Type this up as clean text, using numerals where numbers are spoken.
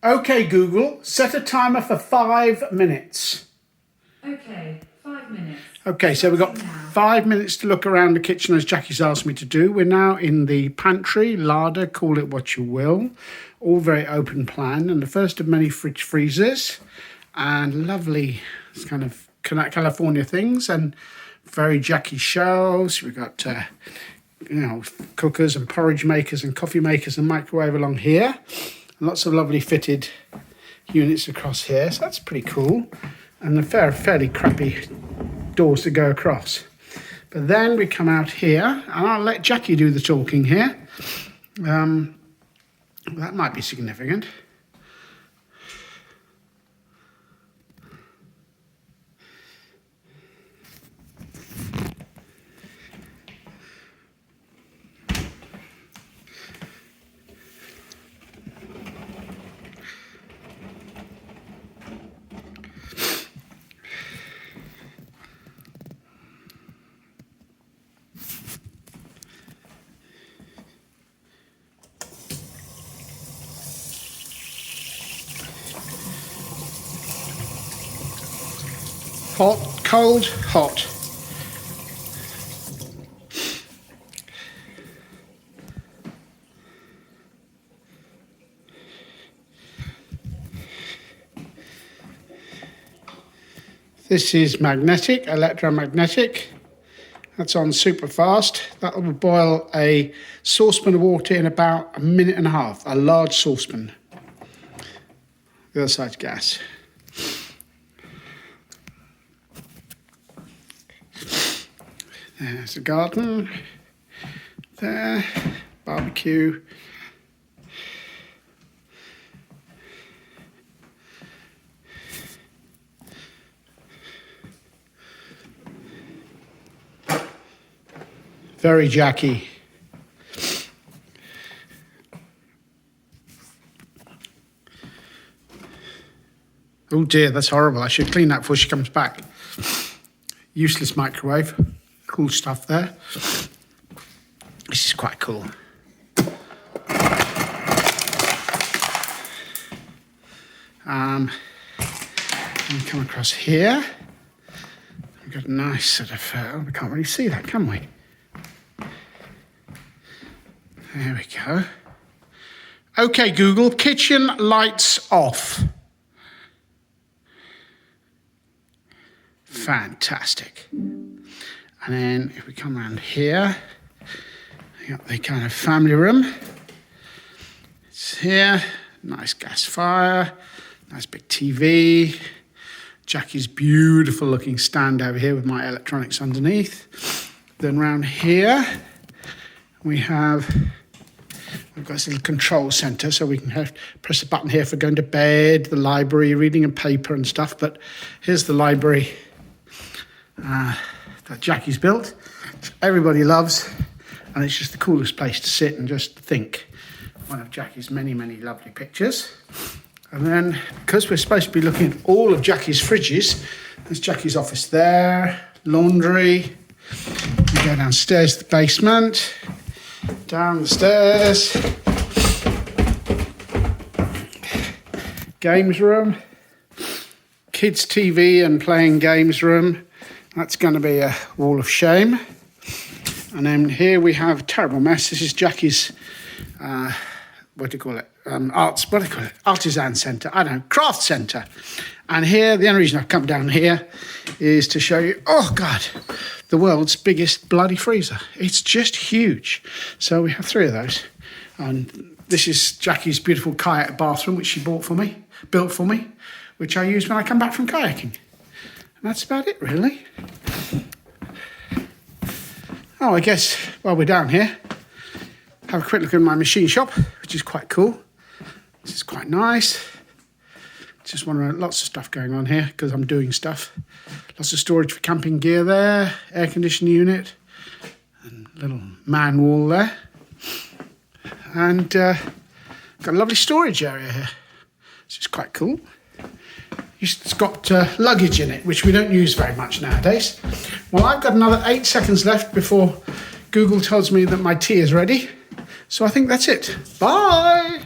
Okay, Google, set a timer for 5 minutes. Okay, 5 minutes. Okay, so we've got 5 minutes to look around the kitchen as Jackie's asked me to do. We're now in the pantry, larder, call it what you will. All very open plan, and the first of many fridge freezers and lovely kind of California things and very Jackie shelves. We've got cookers and porridge makers and coffee makers and microwave along here. And lots of lovely fitted units across here, so that's pretty cool. And the fairly crappy doors to go across. But then we come out here, and I'll let Jackie do the talking here. That might be significant. Hot, cold, hot. This is magnetic, electromagnetic. That's on super fast. That will boil a saucepan of water in about 1.5 minutes, a large saucepan. The other side's gas. There's the garden, there, barbecue. Very Jackie. Oh dear, that's horrible. I should clean that before she comes back. Useless microwave. Cool stuff there. This is quite cool. We come across here. We've got a nice sort of, we can't really see that, can we? There we go. Okay, Google, kitchen lights off. Fantastic. And then if we come around here, we got the kind of family room. It's here, nice gas fire, nice big TV. Jackie's beautiful looking stand over here with my electronics underneath. Then around here, we've got this little control center, so we can press a button here for going to bed, the library, reading a paper and stuff. But here's the library that Jackie's built, everybody loves, and it's just the coolest place to sit and just think. One of Jackie's many, many lovely pictures. And then, because we're supposed to be looking at all of Jackie's fridges, there's Jackie's office there, laundry. We go downstairs to the basement, down the stairs, games room, kids' TV and playing games room. That's going to be a wall of shame. And then here we have a terrible mess. This is Jackie's, artisan centre. I don't know, craft centre. And here, the only reason I've come down here is to show you, oh God, the world's biggest bloody freezer. It's just huge. So we have 3 of those. And this is Jackie's beautiful kayak bathroom, which she built for me, which I use when I come back from kayaking. That's about it, really. Oh, I guess while we're down here, have a quick look at my machine shop, which is quite cool. This is quite nice. Just wondering, lots of stuff going on here because I'm doing stuff. Lots of storage for camping gear there, air conditioning unit, and little man wall there. And got a lovely storage area here, which is quite cool. It's got luggage in it, which we don't use very much nowadays. Well, I've got another 8 seconds left before Google tells me that my tea is ready. So I think that's it. Bye!